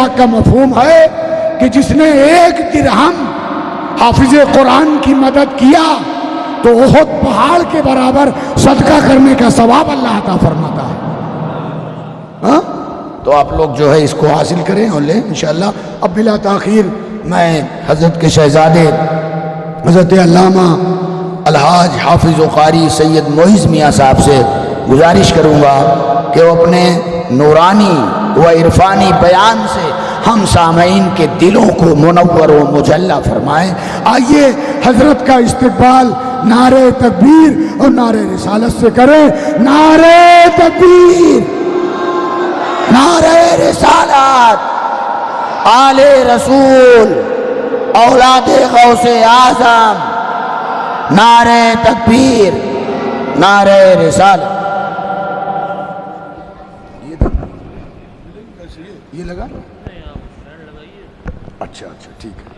پاک کا مفہوم ہے کہ جس نے 1 درہم حافظ قرآن کی مدد کیا تو احد پہاڑ کے برابر صدقہ کرنے کا ثواب اللہ عطا فرماتا ہے. ہاں تو آپ لوگ جو ہے اس کو حاصل کریں اور لیں انشاءاللہ. اب بلا تاخیر میں حضرت کے شہزادے حضرت علامہ الحاج حافظ و قاری سید معیز میاں صاحب سے گزارش کروں گا کہ وہ اپنے نورانی و عرفانی بیان سے ہم سامعین کے دلوں کو منور و مجلہ فرمائیں. آئیے حضرت کا استقبال نعرہ تکبیر اور نعرہ رسالت سے کریں. نعرہ تکبیر، نعرہ رسالت، آل رسول، اولاد غوث اعظم، نعرہ تکبیر، نعرہ رسالت. یہ لگا؟ اچھا اچھا ٹھیک ہے.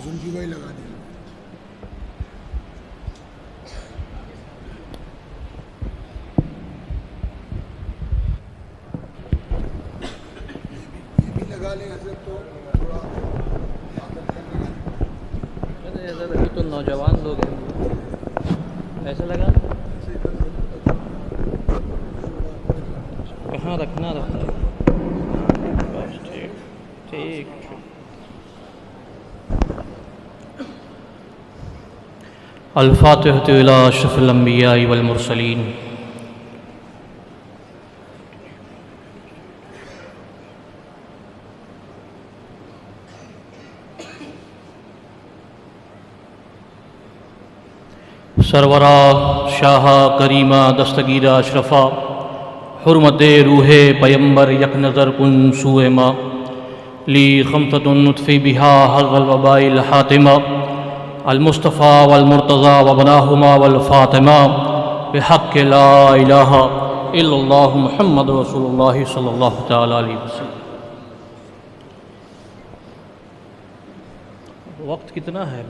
زنجی بھائی لگا دیں. تو نوجوان لوگ ہیں ایسے لگا کہاں رکھنا بس ٹھیک ٹھیک. الفاتحة إلى أشرف الأنبياء والمرسلين. سرورہ شاہا کریمہ دستگیرہ اشرفہ حرمت روح پیمبر یک نظر کن سوئے ما لی خمسۃ نطفی بہا حظ الوباء الحاتمہ المصطفیٰ والمرتضیٰ وبناہما والفاطمہ بحق لا الہ الا اللہ محمد رسول اللہ صلی اللہ تعالیٰ علیہ وسلم. وقت کتنا ہے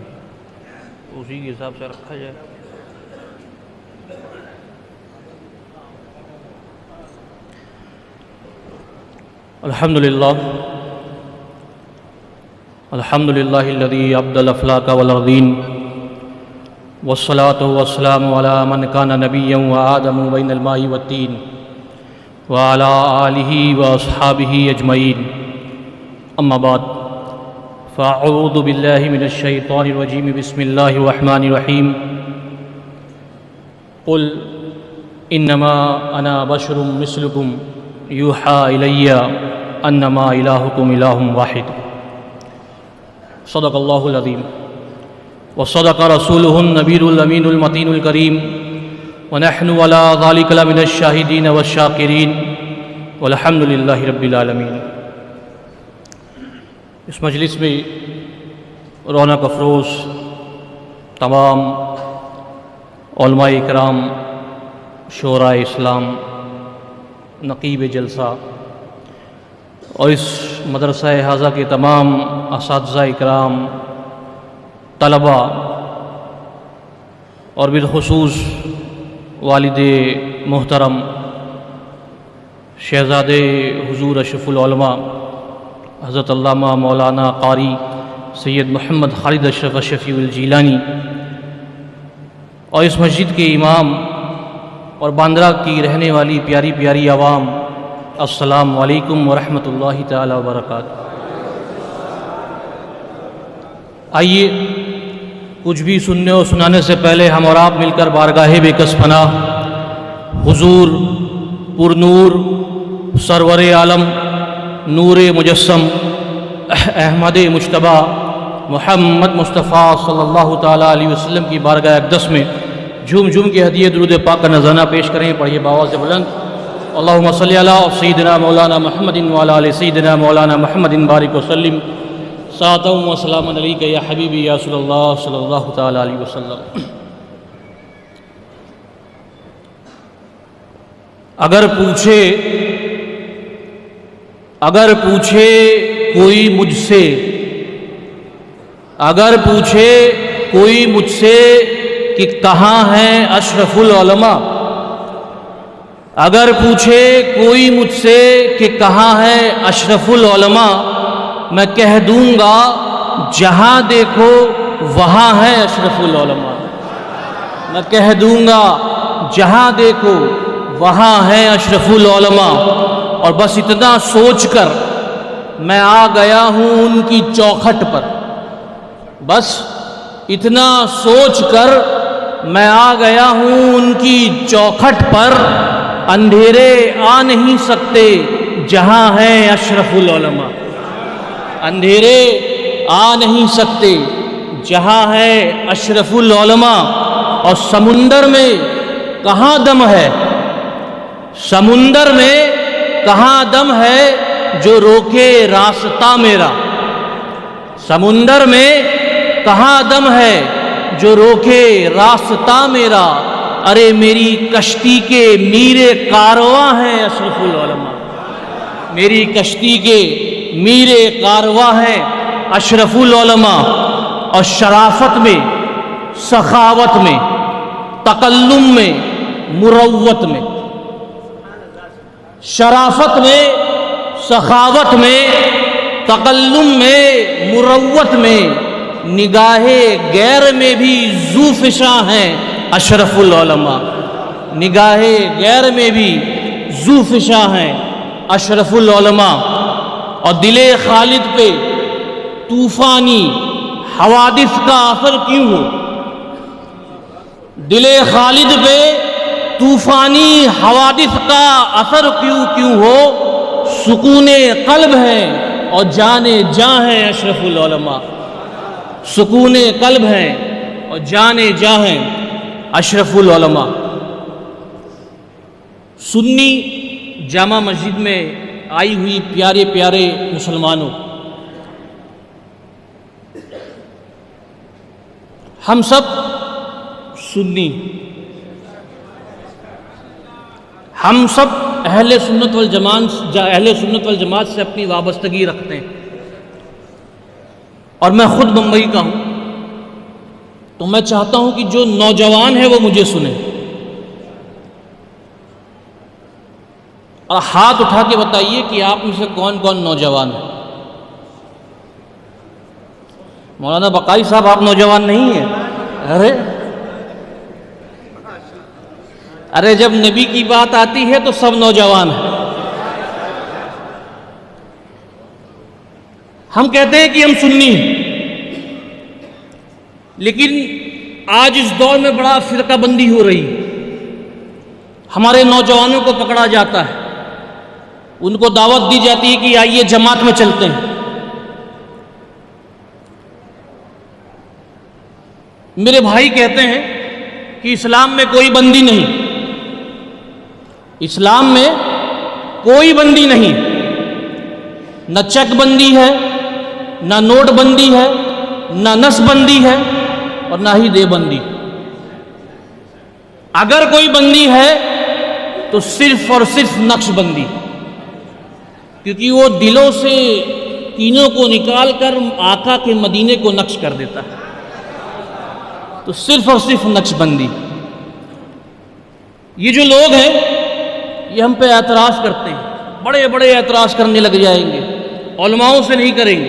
اسی کے حساب سے رکھا جائے. الحمدللہ الحمدللہ الذی ابدل الافلاک والارضین والصلاة والسلام علی من کان نبیا وآدم بین الماء والتین وعلی آلہ واصحابہ اجمعین. اما بعد فاعوذ باللہ من الشیطان الرجیم. بسم اللہ الرحمن الرحیم. قل انما انا بشر مثلکم یوحى الی انما الہکم الہ واحد. صدق اللہ العظیم وصدق رسولہ النبی الامین المتین الکریم ونحن علی ذلک لمن الشاہدین والشاکرین والحمد للہ رب العالمین. اس مجلس میں رونق افروز تمام علماء اکرام، شعراء اسلام، نقیب جلسہ اور اس مدرسہ حاضہ کے تمام اساتذہ اکرام، طلبہ اور بالخصوص والد محترم شہزادے حضور اشرف العلماء حضرت علامہ مولانا قاری سید محمد خالد اشرف الشفیع الجیلانی اور اس مسجد کے امام اور باندرہ کی رہنے والی پیاری پیاری عوام، السلام علیکم ورحمۃ اللہ تعالی وبرکاتہ. آئیے کچھ بھی سننے اور سنانے سے پہلے ہم اور آپ مل کر بارگاہ بے کس پناہ حضور پر نور سرور عالم نور مجسم احمد مجتبی محمد مصطفیٰ صلی اللہ تعالیٰ علیہ وسلم کی بارگاہ اقدس میں جھوم جھوم کے ہدیہ درود پاک کا نذرانہ پیش کریں. پڑھیے بآواز بلند. اللہم صلی علی سیدنا مولانا محمد وعلی آل سیدنا مولانا محمد بارک وسلم. صلاۃ و سلام علیک یا حبیبی یا رسول اللہ صلی اللہ تعالیٰ علیہ وسلم. اگر پوچھے کوئی مجھ سے کہ کہاں ہیں اشرف العلماء، اگر پوچھے کوئی مجھ سے کہ کہاں ہے اشرف العلماء، میں کہہ دوں گا جہاں دیکھو وہاں ہے اشرف العلماء، میں کہہ دوں گا جہاں دیکھو وہاں ہے اشرف العلماء۔ اور بس اتنا سوچ کر میں آ گیا ہوں ان کی چوکھٹ پر، بس اتنا سوچ کر میں آ گیا ہوں ان کی چوکھٹ پر، اندھیرے آ نہیں سکتے جہاں ہے اشرف العلماء، اندھیرے آ نہیں سکتے جہاں ہے اشرف العلماء۔ اور سمندر میں کہاں دم ہے، سمندر میں کہاں دم ہے جو روکے راستہ میرا، سمندر میں کہاں دم ہے جو روکے راستہ میرا، ارے میری کشتی کے میرے کارواں ہیں اشرف العلماء، میری کشتی کے میرے کارواں ہیں اشرف العلماء۔ اور شرافت میں، سخاوت میں، تکلم میں، مروت میں، شرافت میں، سخاوت میں، تکلم میں، مروت میں، نگاہ غیر میں بھی ذو فشاں ہیں اشرف العلماء، نگاہ غیر میں بھی ذو فشاں ہیں اشرف العلماء۔ اور دل خالد پہ طوفانی حوادث کا اثر کیوں ہو، دل خالد پہ طوفانی حوادث کا اثر کیوں ہو، سکون قلب ہے اور جان جاں ہے اشرف العلماء، سکون قلب ہے اور جان جاں ہے اشرف العلماء۔ سنی جامع مسجد میں آئی ہوئی پیارے پیارے مسلمانوں، ہم سب سنی، ہم سب اہل سنت والجماعت سے اپنی وابستگی رکھتے ہیں، اور میں خود بمبئی کا ہوں، تو میں چاہتا ہوں کہ جو نوجوان ہے وہ مجھے سنیں، اور ہاتھ اٹھا کے بتائیے کہ آپ میں سے کون کون نوجوان ہے۔ مولانا بقائی صاحب آپ نوجوان نہیں ہیں؟ ارے جب نبی کی بات آتی ہے تو سب نوجوان ہیں۔ ہم کہتے ہیں کہ ہم سنی ہیں، لیکن آج اس دور میں بڑا فرقہ بندی ہو رہی ہے، ہمارے نوجوانوں کو پکڑا جاتا ہے، ان کو دعوت دی جاتی ہے کہ آئیے جماعت میں چلتے ہیں۔ میرے بھائی کہتے ہیں کہ اسلام میں کوئی بندی نہیں، اسلام میں کوئی بندی نہیں، نہ چیک بندی ہے، نہ نوٹ بندی ہے، نہ نس بندی ہے، اور نہ ہی دے بندی۔ اگر کوئی بندی ہے تو صرف اور صرف نقش بندی، کیونکہ وہ دلوں سے تینوں کو نکال کر آقا کے مدینے کو نقش کر دیتا ہے، تو صرف اور صرف نقش بندی۔ یہ جو لوگ ہیں یہ ہم پہ اعتراض کرتے ہیں، بڑے بڑے اعتراض کرنے لگ جائیں گے، علماؤں سے نہیں کریں گے،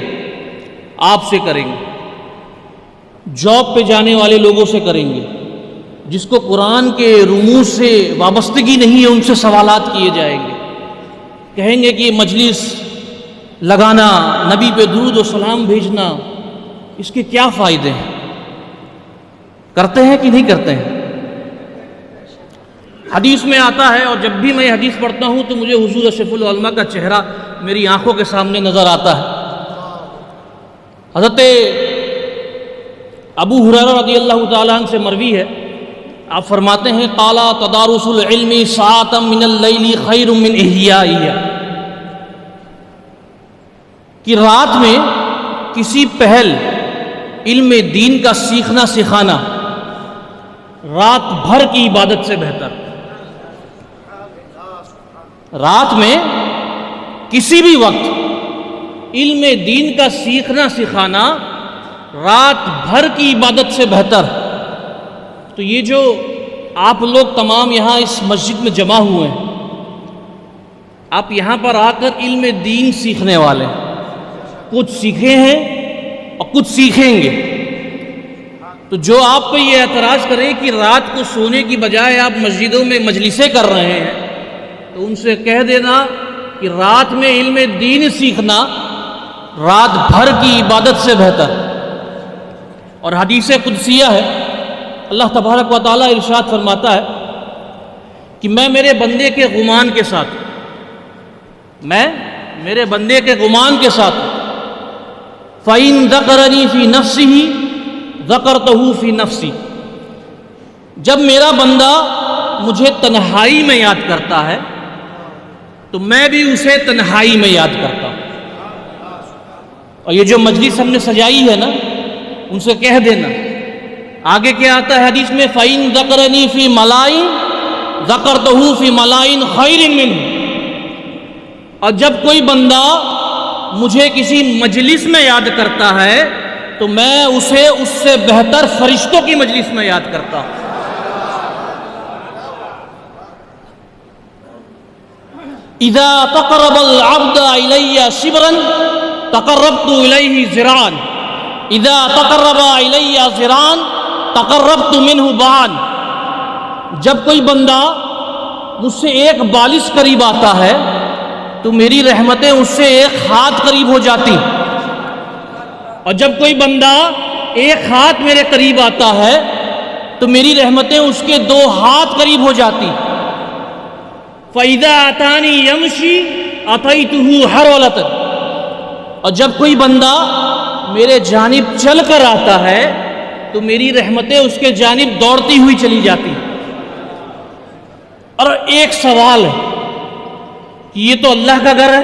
آپ سے کریں گے، جاب پہ جانے والے لوگوں سے کریں گے، جس کو قرآن کے رموز سے وابستگی نہیں ہے ان سے سوالات کیے جائیں گے، کہیں گے کہ یہ مجلس لگانا، نبی پہ درود و سلام بھیجنا، اس کے کیا فائدے ہیں؟ کرتے ہیں کہ نہیں کرتے ہیں؟ حدیث میں آتا ہے، اور جب بھی میں یہ حدیث پڑھتا ہوں تو مجھے حضور اشرف العلماء کا چہرہ میری آنکھوں کے سامنے نظر آتا ہے۔ حضرت ابو ہریرہ رضی اللہ تعالیٰ عنہ سے مروی ہے، آپ فرماتے ہیں قال تدارس العلم ساعۃ من اللیل خیر من احیائہ، کہ رات میں کسی پہل علم دین کا سیکھنا سکھانا رات بھر کی عبادت سے بہتر۔ رات میں کسی بھی وقت علم دین کا سیکھنا سکھانا رات بھر کی عبادت سے بہتر. تو یہ جو آپ لوگ تمام یہاں اس مسجد میں جمع ہوئے ہیں، آپ یہاں پر آ کر علم دین سیکھنے والے ہیں. کچھ سیکھے ہیں اور کچھ سیکھیں گے. تو جو آپ پہ یہ اعتراض کریں کہ رات کو سونے کی بجائے آپ مسجدوں میں مجلسیں کر رہے ہیں، تو ان سے کہہ دینا کہ رات میں علم دین سیکھنا رات بھر کی عبادت سے بہتر. اور حدیث قدسیہ ہے، اللہ تبارک و تعالیٰ ارشاد فرماتا ہے کہ میں میرے بندے کے غمان کے ساتھ میرے بندے کے غمان کے ساتھ فَإِن ذَكَرَنِي فِي نَفْسِهِ ذَكَرْتُهُ فِي نَفْسِي. جب میرا بندہ مجھے تنہائی میں یاد کرتا ہے تو میں بھی اسے تنہائی میں یاد کرتا ہوں. اور یہ جو مجلس ہم نے سجائی ہے نا، ان سے کہہ دینا. آگے کیا آتا ہے حدیث میں، فَإِن ذَكَرَنِي فِي مَلَائِن ذَكَرْتُهُ فِي مَلَائِن خَيْرٍ مِّنْهُ. اور جب کوئی بندہ مجھے کسی مجلس میں یاد کرتا ہے تو میں اسے اس سے بہتر فرشتوں کی مجلس میں یاد کرتا ہوں. اذا تقرب العبد الی شبرا تقربت الیہ ذراعا اذا تقرب الی ذراعا تقربت منہ باعا. جب کوئی بندہ مجھ سے ایک بالش قریب آتا ہے تو میری رحمتیں اس سے ایک ہاتھ قریب ہو جاتی. اور جب کوئی بندہ ایک ہاتھ میرے قریب آتا ہے تو میری رحمتیں اس کے 2 ہاتھ قریب ہو جاتی. فَإِذَا أَتَانِي يَمْشِي أَتَيْتُهُ حَرْوَلَةً. اور جب کوئی بندہ میرے جانب چل کر آتا ہے تو میری رحمتیں اس کے جانب دوڑتی ہوئی چلی جاتی. اور ایک سوال ہے کہ یہ تو اللہ کا گھر ہے،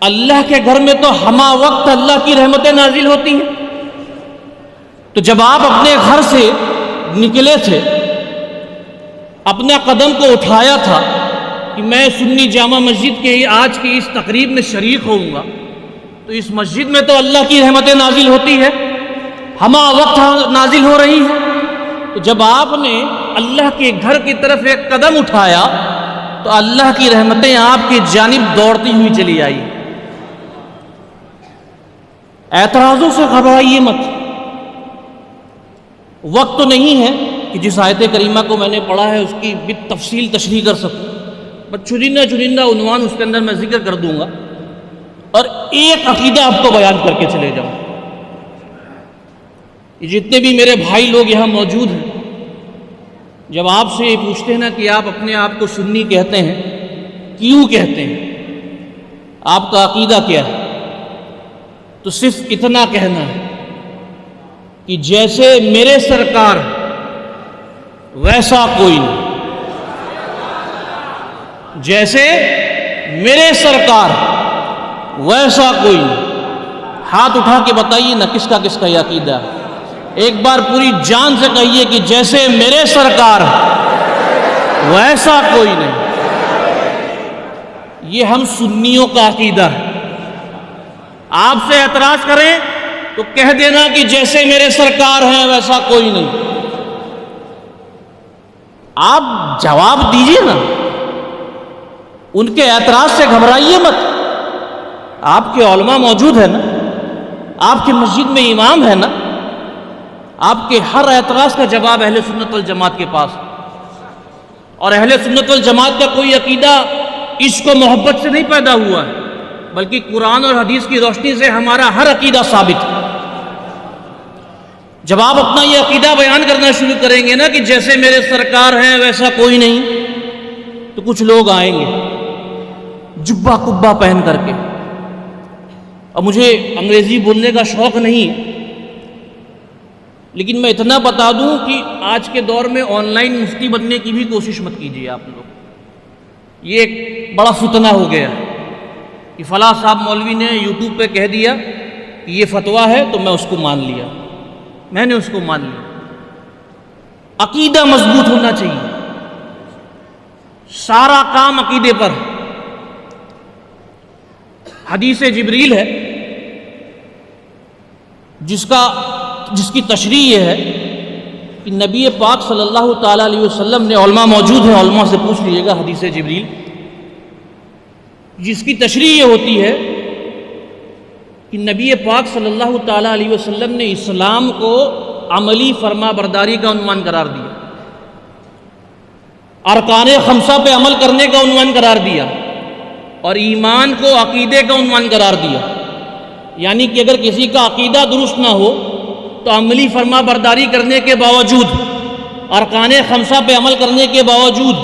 اللہ کے گھر میں تو ہمہ وقت اللہ کی رحمتیں نازل ہوتی ہیں. تو جب آپ اپنے گھر سے نکلے تھے، اپنا قدم کو اٹھایا تھا کہ میں سنی جامع مسجد کے آج کی اس تقریب میں شریک ہوں گا، تو اس مسجد میں تو اللہ کی رحمتیں نازل ہوتی ہے، ہمہ وقت نازل ہو رہی ہیں. تو جب آپ نے اللہ کے گھر کی طرف ایک قدم اٹھایا تو اللہ کی رحمتیں آپ کی جانب دوڑتی ہوئی چلی آئی. اعتراضوں سے گھبرائیے مت. وقت تو نہیں ہے کہ جس آیت کریمہ کو میں نے پڑھا ہے اس کی بالتفصیل تشریح کر سکوں، بس چنندہ عنوان اس کے اندر میں ذکر کر دوں گا اور ایک عقیدہ آپ کو بیان کر کے چلے جاؤں. یہ جتنے بھی میرے بھائی لوگ یہاں موجود ہیں، جب آپ سے یہ پوچھتے ہیں نا کہ آپ اپنے آپ کو سنی کہتے ہیں، کیوں کہتے ہیں، آپ کا عقیدہ کیا ہے، تو صرف اتنا کہنا ہے کہ جیسے میرے سرکار ویسا کوئی نہیں. جیسے میرے سرکار ویسا کوئی نہیں. ہاتھ اٹھا کے بتائیے نا کس کا یہ عقیدہ ہے. ایک بار پوری جان سے کہیے کہ جیسے میرے سرکار ویسا کوئی نہیں. یہ ہم سنیوں کا عقیدہ ہے. آپ سے اعتراض کریں تو کہہ دینا کہ جیسے میرے سرکار ہیں ویسا کوئی نہیں. آپ جواب دیجئے نا، ان کے اعتراض سے گھبرائیے مت. آپ کے علماء موجود ہیں نا، آپ کی مسجد میں امام ہے نا، آپ کے ہر اعتراض کا جواب اہل سنت والجماعت کے پاس. اور اہل سنت والجماعت کا کوئی عقیدہ عشق و محبت سے نہیں پیدا ہوا ہے، بلکہ قرآن اور حدیث کی روشنی سے ہمارا ہر عقیدہ ثابت ہے. جب آپ اپنا یہ عقیدہ بیان کرنا شروع کریں گے نا کہ جیسے میرے سرکار ہیں ویسا کوئی نہیں، تو کچھ لوگ آئیں گے جبہ کبہ پہن کر کے. اور مجھے انگریزی بولنے کا شوق نہیں ہے، لیکن میں اتنا بتا دوں کہ آج کے دور میں آن لائن مفتی بننے کی بھی کوشش مت کیجیے آپ لوگ. یہ ایک بڑا فتنہ ہو گیا ہے کہ فلاں صاحب مولوی نے یوٹیوب پہ کہہ دیا کہ یہ فتویٰ ہے تو میں اس کو مان لیا، میں نے اس کو مان لیا. عقیدہ مضبوط ہونا چاہیے. سارا کام عقیدے پر. حدیث جبریل ہے جس کی تشریح یہ ہے کہ نبی پاک صلی اللہ تعالیٰ علیہ وسلم نے، علماء موجود ہیں، علماء سے پوچھ لیجیے گا، حدیث جبریل جس کی تشریح یہ ہوتی ہے کہ نبی پاک صلی اللہ تعالیٰ علیہ وسلم نے اسلام کو عملی فرما برداری کا عنوان قرار دیا، ارکان خمسہ پہ عمل کرنے کا عنوان قرار دیا، اور ایمان کو عقیدے کا عنوان قرار دیا. یعنی کہ اگر کسی کا عقیدہ درست نہ ہو تو عملی فرما برداری کرنے کے باوجود، ارکان خمسہ پہ عمل کرنے کے باوجود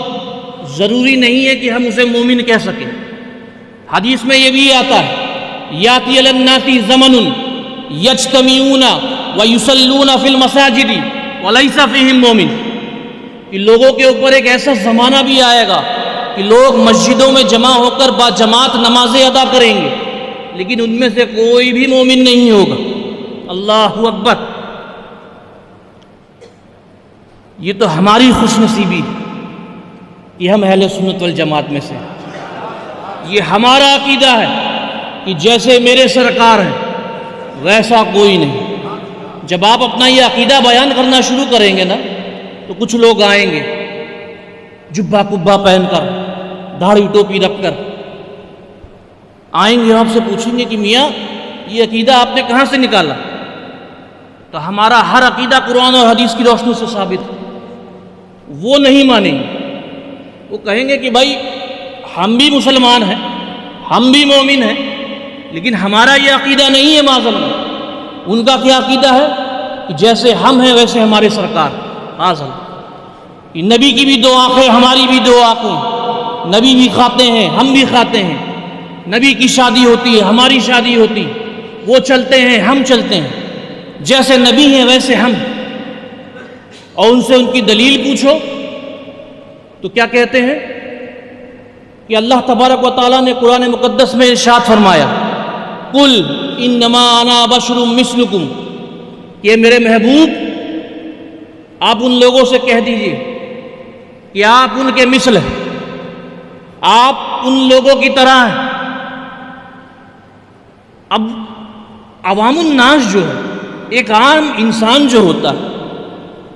ضروری نہیں ہے کہ ہم اسے مومن کہہ سکیں. حدیث میں یہ بھی آتا ہے، یاتی علی الناس زمن یجتمعون ویصلون فی المساجد ولیس فیہم مومن، کہ لوگوں کے اوپر ایک ایسا زمانہ بھی آئے گا کہ لوگ مسجدوں میں جمع ہو کر با جماعت نمازیں ادا کریں گے، لیکن ان میں سے کوئی بھی مومن نہیں ہوگا. اللہ اکبر. یہ تو ہماری خوش نصیبی کہ ہم اہل سنت والجماعت میں سے ہیں. یہ ہمارا عقیدہ ہے کہ جیسے میرے سرکار ہیں ویسا کوئی نہیں. جب آپ اپنا یہ عقیدہ بیان کرنا شروع کریں گے نا تو کچھ لوگ آئیں گے جبہ کبہ پہن کر، داڑھی ٹوپی رکھ کر آئیں گے، آپ سے پوچھیں گے کہ میاں یہ عقیدہ آپ نے کہاں سے نکالا؟ تو ہمارا ہر عقیدہ قرآن اور حدیث کی روشنی سے ثابت ہے. وہ نہیں مانیں گے، وہ کہیں گے کہ بھائی ہم بھی مسلمان ہیں، ہم بھی مومن ہیں، لیکن ہمارا یہ عقیدہ نہیں ہے معاذ اللہ. ان کا کیا عقیدہ ہے کہ جیسے ہم ہیں ویسے ہمارے سرکار. معاذ اللہ. نبی کی بھی دو آنکھیں، ہماری بھی دو آنکھیں، نبی بھی کھاتے ہیں، ہم بھی کھاتے ہیں، نبی کی شادی ہوتی ہے، ہماری شادی ہوتی، وہ چلتے ہیں، ہم چلتے ہیں، جیسے نبی ہیں ویسے ہم. اور ان سے ان کی دلیل پوچھو تو کیا کہتے ہیں کہ اللہ تبارک و تعالیٰ نے قرآن مقدس میں ارشاد فرمایا، قل انما انا بشر مثلکم، کہ میرے محبوب آپ ان لوگوں سے کہہ دیجئے کہ آپ ان کے مثل ہیں، آپ ان لوگوں کی طرح ہیں. اب عوام الناس جو ہے، ایک عام انسان جو ہوتا ہے،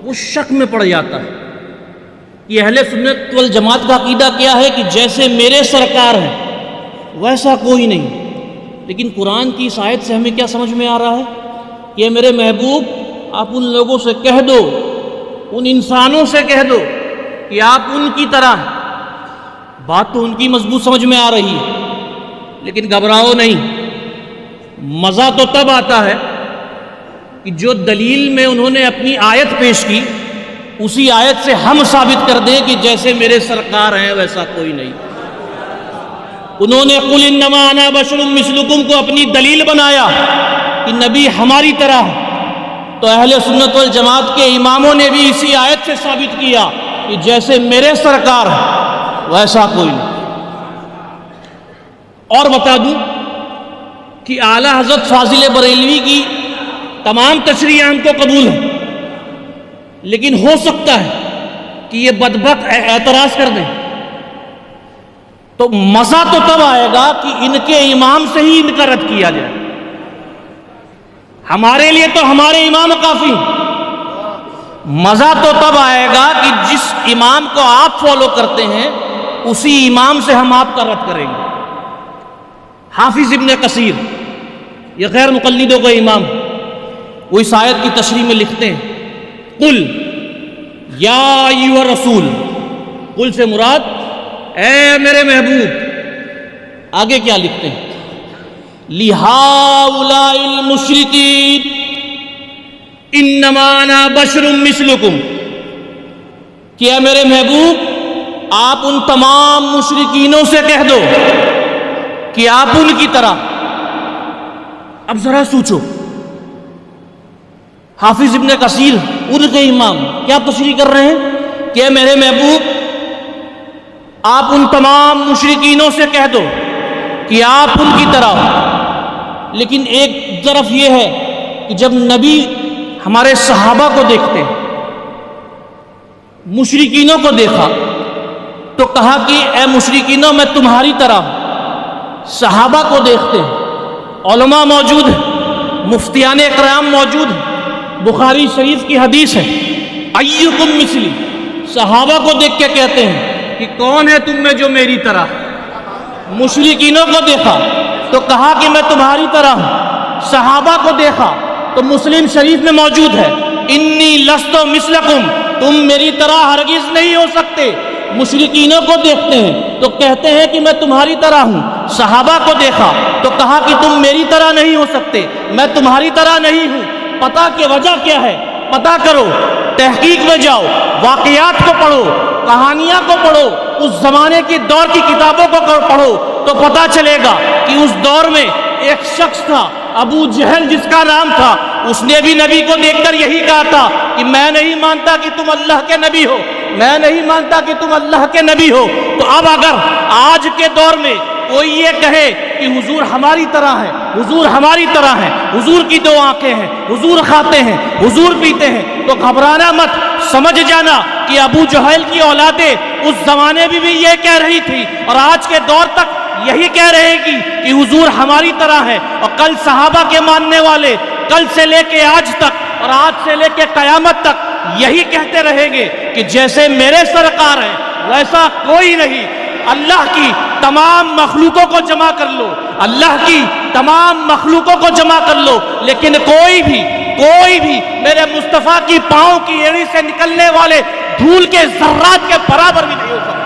وہ شک میں پڑ جاتا ہے کہ اہل سنت والجماعت کا عقیدہ کیا ہے کہ جیسے میرے سرکار ہیں ویسا کوئی نہیں. لیکن قرآن کی اس آیت سے ہمیں کیا سمجھ میں آ رہا ہے کہ میرے محبوب آپ ان لوگوں سے کہہ دو، ان انسانوں سے کہہ دو کہ آپ ان کی طرح ہیں. بات تو ان کی مضبوط سمجھ میں آ رہی ہے، لیکن گھبراؤ نہیں. مزہ تو تب آتا ہے کہ جو دلیل میں انہوں نے اپنی آیت پیش کی، اسی آیت سے ہم ثابت کر دیں کہ جیسے میرے سرکار ہیں ویسا کوئی نہیں. انہوں نے قل انما انا بشر مثلکم کو اپنی دلیل بنایا کہ نبی ہماری طرح ہے، تو اہل سنت والجماعت کے اماموں نے بھی اسی آیت سے ثابت کیا کہ جیسے میرے سرکار ہے ویسا کوئی نہیں. اور بتا دوں کہ اعلیٰ حضرت فاضل بریلوی کی تمام تشریح ہم کو قبول ہیں، لیکن ہو سکتا ہے کہ یہ بدبخت اعتراض کر دیں، تو مزہ تو تب آئے گا کہ ان کے امام سے ہی ان کا رد کیا جائے. ہمارے لیے تو ہمارے امام کافی. مزہ تو تب آئے گا کہ جس امام کو آپ فالو کرتے ہیں اسی امام سے ہم آپ کا رد کریں گے. حافظ ابن کثیر، یہ غیر مقلدوں کا امام، وہ اس آیت کی تشریح میں لکھتے ہیں، قل یا ایھا الرسول، قل سے مراد اے میرے محبوب. آگے کیا لکھتے ہیں، لِہَٰؤُلَاءِ الْمُشْرِكِينَ اِنَّمَا أَنَا بَشْرٌ مِثْلُكُمْ، کہ اے میرے محبوب آپ ان تمام مشرکینوں سے کہہ دو کہ آپ ان کی طرح. اب ذرا سوچو، حافظ ابن کثیر ان کے امام کیا تشریح کر رہے ہیں کہ اے میرے محبوب آپ ان تمام مشرکینوں سے کہہ دو کہ آپ ان کی طرح. لیکن ایک طرف یہ ہے کہ جب نبی ہمارے صحابہ کو دیکھتے ہیں، مشرکینوں کو دیکھا، تو تو کہا کہ اے مشرکینوں میں تمہاری طرح ہوں۔ صحابہ کو دیکھتے ہیں، علماء موجود ہیں، مفتیان اکرام موجود ہیں، بخاری شریف کی حدیث ہے ایکم مثلی، صحابہ کو دیکھ کے کہتے ہیں کہ کون ہے تم میں جو میری طرح۔ مشرکینوں کو دیکھا تو کہا کہ میں تمہاری طرح ہوں۔ صحابہ کو دیکھا تو مسلم شریف میں موجود ہے انی لست مثلکم، تم میری طرح ہرگز نہیں ہو سکتے۔ مشرکینوں کو دیکھتے ہیں تو کہتے ہیں کہ میں تمہاری طرح ہوں۔ صحابہ کو دیکھا تو کہا کہ تم میری طرح نہیں ہو سکتے، میں تمہاری طرح نہیں ہوں۔ پتہ کہ وجہ کیا ہے؟ پتہ کرو، تحقیق میں جاؤ، واقعات کو پڑھو، کہانیاں کو پڑھو، اس زمانے کی دور کی کتابوں کو پڑھو تو پتہ چلے گا کہ اس دور میں ایک شخص تھا ابو جہل جس کا نام تھا، اس نے بھی نبی کو دیکھ کر یہی کہا تھا کہ میں نہیں مانتا کہ تم اللہ کے نبی ہو، میں نہیں مانتا کہ تم اللہ کے نبی ہو۔ تو اب اگر آج کے دور میں کوئی یہ کہے کہ حضور ہماری طرح ہے، حضور ہماری طرح ہے، حضور کی دو آنکھیں ہیں، حضور کھاتے ہیں، حضور پیتے ہیں، تو گھبرانا مت، سمجھ جانا کہ ابو جہل کی اولادیں اس زمانے میں بھی یہ کہہ رہی تھی اور آج کے دور تک یہی کہہ رہے گی کہ حضور ہماری طرح ہے۔ اور کل صحابہ کے ماننے والے کل سے لے کے آج تک اور آج سے لے کے قیامت تک یہی کہتے رہیں گے کہ جیسے میرے سرکار ہیں ویسا کوئی نہیں۔ اللہ کی تمام مخلوقوں کو جمع کر لو، اللہ کی تمام مخلوقوں کو جمع کر لو، لیکن کوئی بھی میرے مصطفیٰ کی پاؤں کی ایڑی سے نکلنے والے دھول کے ذرات کے برابر بھی نہیں ہو سکتا۔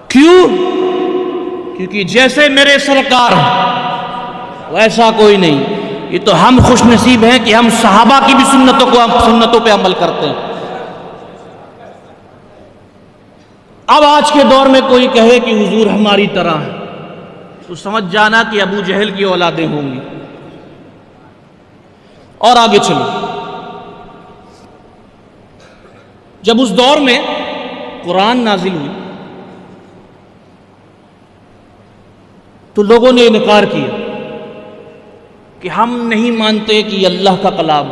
کیوں؟ کیونکہ جیسے میرے سرکار ویسا کوئی نہیں۔ یہ تو ہم خوش نصیب ہیں کہ ہم صحابہ کی بھی سنتوں پہ عمل کرتے ہیں۔ اب آج کے دور میں کوئی کہے کہ حضور ہماری طرح ہے تو سمجھ جانا کہ ابو جہل کی اولادیں ہوں گی۔ اور آگے چلو، جب اس دور میں قرآن نازل ہوئی تو لوگوں نے انکار کیا کہ ہم نہیں مانتے کہ یہ اللہ کا کلام،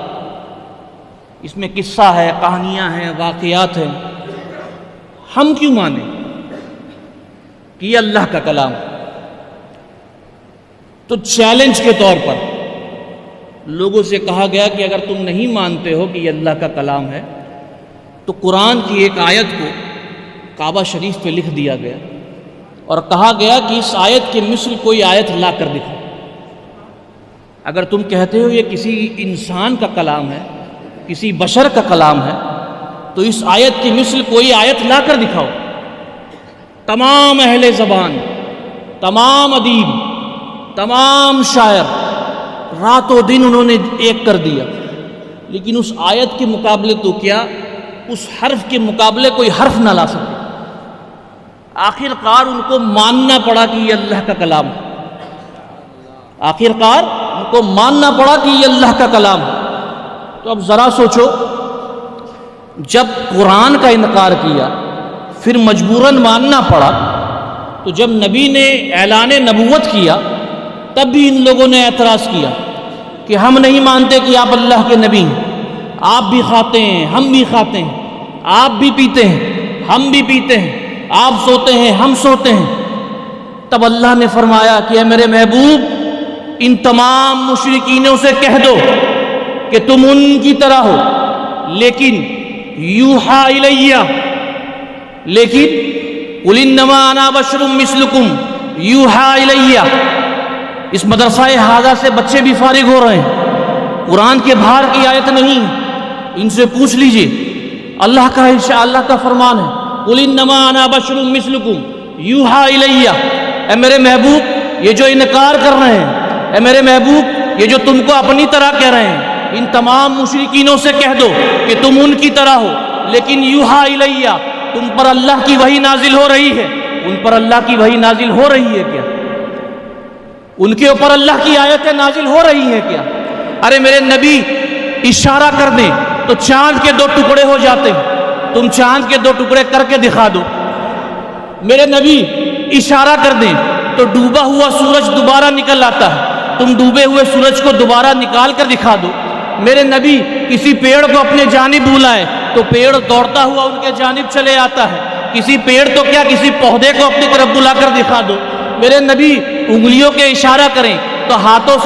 اس میں قصہ ہے، کہانیاں ہیں، واقعات ہیں، ہم کیوں مانیں کہ یہ اللہ کا کلام۔ تو چیلنج کے طور پر لوگوں سے کہا گیا کہ اگر تم نہیں مانتے ہو کہ یہ اللہ کا کلام ہے تو قرآن کی ایک آیت کو کعبہ شریف پہ لکھ دیا گیا اور کہا گیا کہ اس آیت کے مثل کوئی آیت لا کر دکھاؤ۔ اگر تم کہتے ہو یہ کسی انسان کا کلام ہے، کسی بشر کا کلام ہے، تو اس آیت کی مثل کوئی آیت لا کر دکھاؤ۔ تمام اہل زبان، تمام ادیب، تمام شاعر رات و دن انہوں نے ایک کر دیا، لیکن اس آیت کے مقابلے تو کیا، اس حرف کے مقابلے کوئی حرف نہ لا سکے۔ آخر کار ان کو ماننا پڑا کہ یہ اللہ کا کلام ہے، آخر کار ان کو ماننا پڑا کہ یہ اللہ کا کلام ہے۔ تو اب ذرا سوچو، جب قرآن کا انکار کیا پھر مجبوراً ماننا پڑا، تو جب نبی نے اعلان نبوت کیا تب بھی ان لوگوں نے اعتراض کیا کہ ہم نہیں مانتے کہ آپ اللہ کے نبی ہیں، آپ بھی کھاتے ہیں ہم بھی کھاتے ہیں، آپ بھی پیتے ہیں ہم بھی پیتے ہیں، آپ سوتے ہیں ہم سوتے ہیں۔ تب اللہ نے فرمایا کہ اے میرے محبوب، ان تمام مشرکینوں سے کہہ دو کہ تم ان کی طرح ہو، لیکن یوحا الیہ، لیکن قل انما انا بشر مثلکم یوحا الیہ۔ اس مدرسہ ہذا سے بچے بھی فارغ ہو رہے ہیں، قرآن کے باہر کی آیت نہیں، ان سے پوچھ لیجئے، اللہ کا انشاءاللہ کا فرمان ہے، قل انما انا بشر مثلکم یوحا الیہ۔ اے میرے محبوب، یہ جو انکار کر رہے ہیں، اے میرے محبوب، یہ جو تم کو اپنی طرح کہہ رہے ہیں، ان تمام مشرکینوں سے کہہ دو کہ تم ان کی طرح ہو، لیکن یوحا الیہ، تم پر اللہ کی وحی نازل ہو رہی ہے۔ ان پر اللہ کی وحی نازل ہو رہی ہے کیا؟ ان کے اوپر اللہ کی آیتیں نازل ہو رہی ہیں کیا؟ ارے میرے نبی اشارہ کر دیں تو چاند کے 2 ٹکڑے ہو جاتے ہیں، تم چاند کے 2 ٹکڑے کر کے دکھا دو، میرے نبی اشارہ کر دیں تو ڈوبا ہوا سورج دوبارہ نکل آتا ہے، تم ڈوبے ہوئے سورج کو دوبارہ نکال کر دکھا دو۔ میرے نبی کسی پیڑ کو اپنے جانب بلائے تو پیڑ دوڑتا ہوا ان کے جانب چلے آتا ہے، کسی پیڑ تو کیا کسی پودے کو اپنی طرف بلا کر دکھا دو۔ میرے نبی انگلیوں کے اشارہ کریں تو ہاتھوں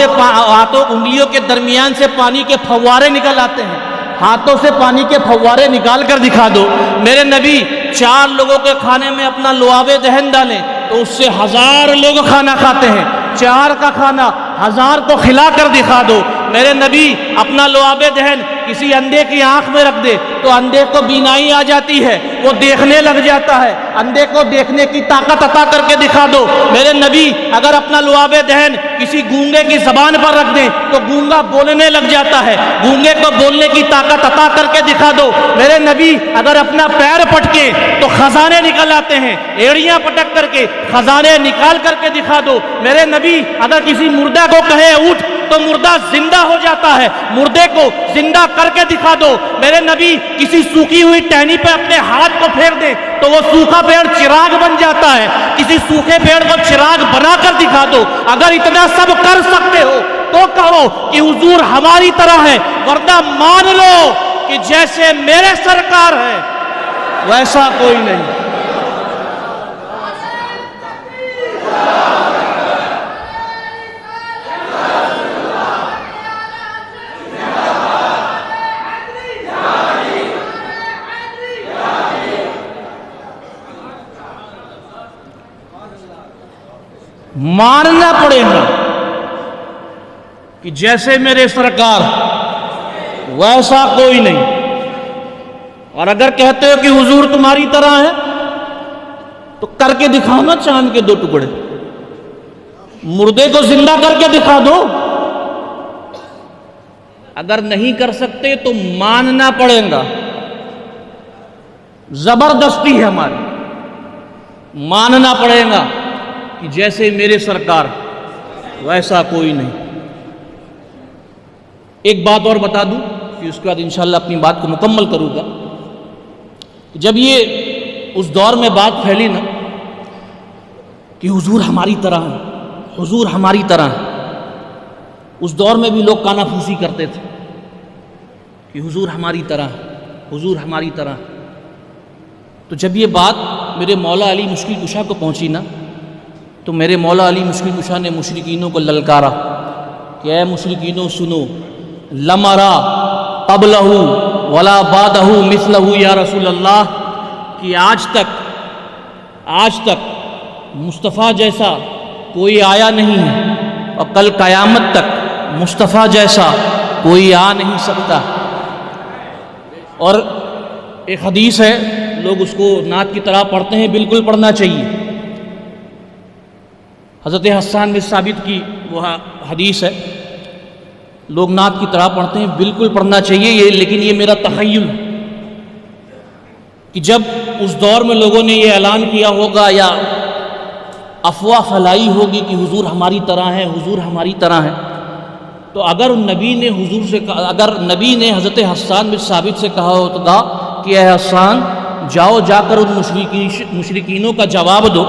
انگلیوں کے درمیان سے پانی کے پھوارے نکل آتے ہیں، ہاتھوں سے پانی کے پھوارے نکال کر دکھا دو۔ میرے نبی 4 لوگوں کے کھانے میں اپنا لعاب دہن ڈالیں تو اس سے 1000 لوگ کھانا کھاتے ہیں، 4 کا کھانا 1000 کو کھلا کر دکھا دو۔ میرے نبی اپنا لعاب دہن کسی اندھے کی آنکھ میں رکھ دے تو اندھے کو بینائی آ جاتی ہے، وہ دیکھنے لگ جاتا ہے، اندھے کو دیکھنے کی طاقت عطا کر کے دکھا دو۔ میرے نبی اگر اپنا لعاب دہن کسی گونگے کی زبان پر رکھ دیں تو گونگا بولنے لگ جاتا ہے، گونگے کو بولنے کی طاقت عطا کر کے دکھا دو۔ میرے نبی اگر اپنا پیر پٹکے تو خزانے نکل آتے ہیں، ایڑیاں پٹک کر کے خزانے نکال کر کے دکھا دو۔ میرے نبی اگر کسی مردہ کو کہے اٹھ تو مردہ زندہ ہو جاتا ہے، مردے کو زندہ کر کے دکھا دو۔ میرے نبی کسی سوکھی ہوئی ٹہنی پہ اپنے ہاتھ کو پھیر دے تو وہ سوکھا پیڑ چراغ بن جاتا ہے، کسی سوکھے پیڑ کو چراغ بنا کر دکھا دو۔ اگر اتنا سب کر سکتے ہو تو کہو کہ حضور ہماری طرح ہے، ورنہ مان لو کہ جیسے میرے سرکار ہے ویسا کوئی نہیں۔ ماننا پڑے گا کہ جیسے میرے سرکار ویسا کوئی نہیں۔ اور اگر کہتے ہو کہ حضور تمہاری طرح ہے تو کر کے دکھاؤ نا چاند کے 2 ٹکڑے، مردے کو زندہ کر کے دکھا دو۔ اگر نہیں کر سکتے تو ماننا پڑے گا، زبردستی ہے ہماری، ماننا پڑے گا کہ جیسے میرے سرکار ویسا کوئی نہیں۔ ایک بات اور بتا دوں کہ اس کے بعد انشاءاللہ اپنی بات کو مکمل کروں گا۔ جب یہ اس دور میں بات پھیلی نا کہ حضور ہماری طرح ہے، حضور ہماری طرح ہے، اس دور میں بھی لوگ کانا پھوسی کرتے تھے کہ حضور ہماری طرح ہے، حضور ہماری طرح ہے۔ تو جب یہ بات میرے مولا علی مشکل کشا کو پہنچی نا تو میرے مولا علی مشکل کشا نے مشرکینوں کو للکارا کہ اے مشرکینوں سنو، لم ارا قبلہ ولا بعدہ مثلہ یا رسول اللہ، کہ آج تک مصطفیٰ جیسا کوئی آیا نہیں ہے اور کل قیامت تک مصطفیٰ جیسا کوئی آ نہیں سکتا۔ اور ایک حدیث ہے، لوگ اس کو نعت کی طرح پڑھتے ہیں، بالکل پڑھنا چاہیے۔ حضرت حسان بن ثابت کی وہ حدیث ہے، لوگ نعت کی طرح پڑھتے ہیں، بالکل پڑھنا چاہیے لیکن یہ میرا تخیل ہے کہ جب اس دور میں لوگوں نے یہ اعلان کیا ہوگا یا افواہ پھیلائی ہوگی کہ حضور ہماری طرح ہے، حضور ہماری طرح ہے، تو اگر نبی نے اگر نبی نے حضرت حسان بن ثابت سے کہا ہوتا کہ اے حسان جاؤ جا کر ان مشرکینوں کا جواب دو،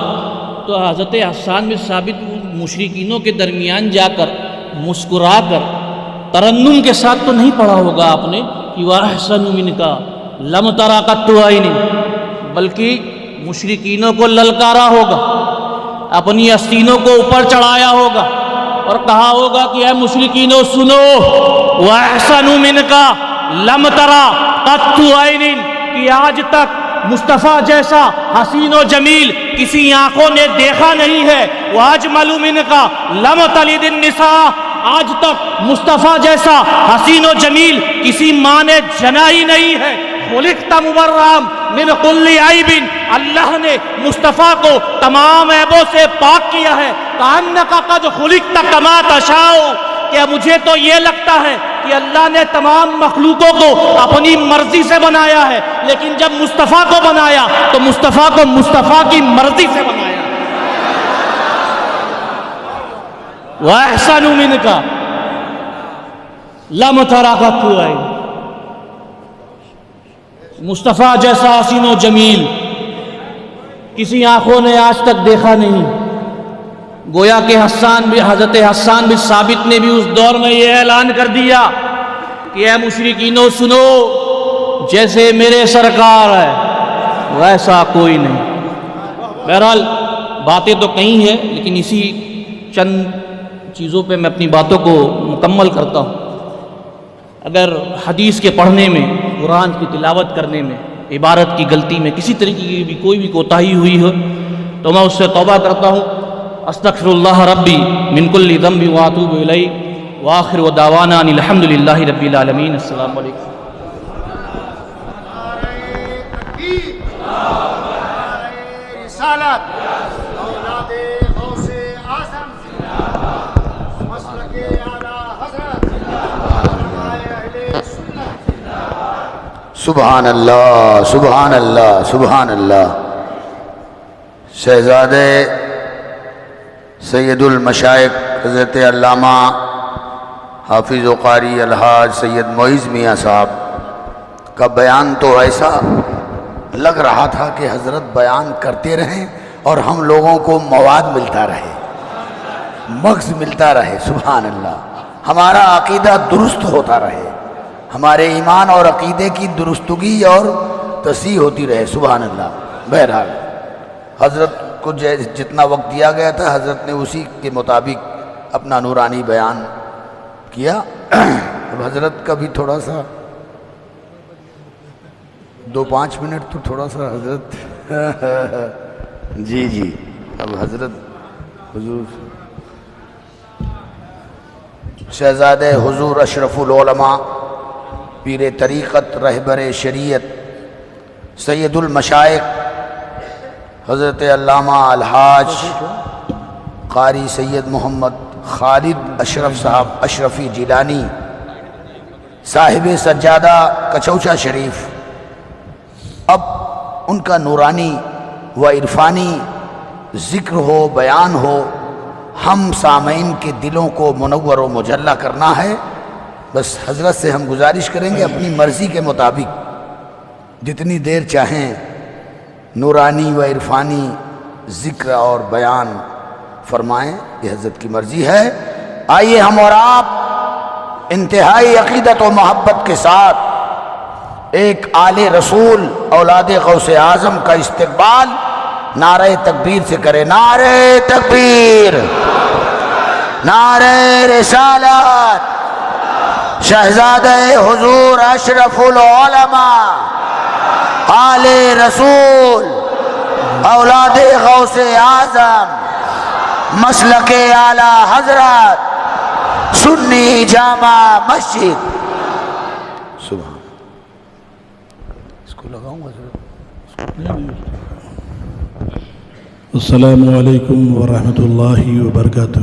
تو حضرت حسان بن ثابت مشرکینوں کے درمیان جا کر مسکرا کر ترنم کے ساتھ تو نہیں پڑھا ہوگا آپ نے کہ وَأَحْسَنُ مِنْكَ لَمْ تَرَ قَطُّ عَيْنٍ، بلکہ مشرکینوں کو للکارا ہوگا، اپنی آستینوں کو اوپر چڑھایا ہوگا اور کہا ہوگا کہ اے مشرکینوں سنو، وَأَحْسَنُ مِنْكَ لَمْ تَرَ قَطُّ عَيْنٍ، کہ آج تک مصطفیٰ جیسا حسین و جمیل کسی آنکھوں نے دیکھا نہیں ہے۔ وَأَجْمَلُ مِنْكَ لَمْ تَلِدِ النِّسَاء، آج تک مصطفیٰ جیسا حسین و جمیل کسی ماں نے جنا ہی نہیں ہے۔ خلقت مبرّا من کل عیب، اللہ نے مصطفیٰ کو تمام عیبوں سے پاک کیا ہے۔ کأنک قد خلقت کما تشاء، کہ مجھے تو یہ لگتا ہے کہ اللہ نے تمام مخلوقوں کو اپنی مرضی سے بنایا ہے، لیکن جب مصطفیٰ کو بنایا تو مصطفیٰ کو مصطفیٰ کی مرضی سے بنایا۔ وَأَحْسَنُ مِنْكَ لَمْ تَرَ قَطُّ عَيْنٍ، مصطفیٰ جیسا حسین و جمیل کسی آنکھوں نے آج تک دیکھا نہیں۔ گویا کہ حضرت حسان بن ثابت نے بھی اس دور میں یہ اعلان کر دیا کہ اے مشرکینو سنو، جیسے میرے سرکار ہے ویسا کوئی نہیں۔ بہرحال باتیں تو کہیں ہیں، لیکن اسی چند چیزوں پہ میں اپنی باتوں کو مکمل کرتا ہوں۔ اگر حدیث کے پڑھنے میں، قرآن کی تلاوت کرنے میں، عبارت کی غلطی میں کسی طریقے کی بھی کوئی بھی کوتاہی ہوئی ہو تو میں اس سے توبہ کرتا ہوں۔ استغفر اللہ ربی من کل ذنب واتوب الیہ، وآخر دعوانا ان الحمد للہ رب العالمین۔ السلام علیکم۔ سبحان اللہ، سبحان اللہ، سبحان اللہ۔ شہزادے سید المشائخ حضرت علامہ حافظ و قاری الحاج سید معیز میاں صاحب کا بیان تو ایسا لگ رہا تھا کہ حضرت بیان کرتے رہیں اور ہم لوگوں کو مواد ملتا رہے، مغز ملتا رہے۔ سبحان اللہ، ہمارا عقیدہ درست ہوتا رہے، ہمارے ایمان اور عقیدے کی درستگی اور تصحیح ہوتی رہے۔ سبحان اللہ۔ بہرحال حضرت کو جتنا وقت دیا گیا تھا حضرت نے اسی کے مطابق اپنا نورانی بیان کیا۔ اب حضرت کا بھی تھوڑا سا 2-5 منٹ تو تھوڑا سا حضرت جی اب حضرت حضور شہزادے حضور اشرف العلماء پیر طریقت رہبر شریعت سید المشائخ حضرت علامہ الحاج قاری سید محمد خالد اشرف صاحب اشرفی جیلانی صاحب سجادہ کچوچا شریف، اب ان کا نورانی و عرفانی ذکر ہو، بیان ہو، ہم سامعین کے دلوں کو منور و مجلہ کرنا ہے۔ بس حضرت سے ہم گزارش کریں گے اپنی مرضی کے مطابق جتنی دیر چاہیں نورانی و عرفانی ذکر اور بیان فرمائیں، یہ حضرت کی مرضی ہے۔ آئیے ہم اور آپ انتہائی عقیدت و محبت کے ساتھ ایک آل رسول اولاد غوث اعظم کا استقبال نعرہ تکبیر سے کریں۔ نعرہ تکبیر، نعرہ رسالت، شہزادہ حضور اشرف العلماء آل رسول اولاد غوث اعظم مسلک اعلی حضرت سنی جامع مسجد۔ سبحان، اس کو لگاؤں گا۔ السلام علیکم ورحمۃ اللہ وبرکاتہ۔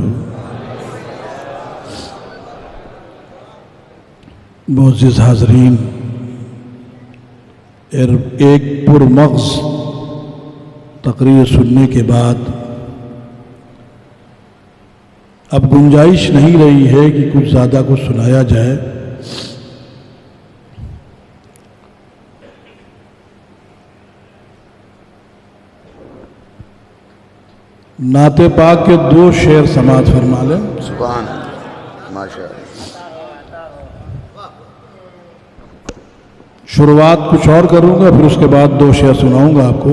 معزز حاضرین، ایک پرمغز تقریر سننے کے بعد اب گنجائش نہیں رہی ہے کہ کچھ زیادہ کچھ سنایا جائے۔ نعت پاک کے 2 شعر سماعت فرما لیں۔ سبحان ماشاء اللہ۔ شروعات کچھ اور کروں گا، پھر اس کے بعد 2 شعر سناؤں گا آپ کو۔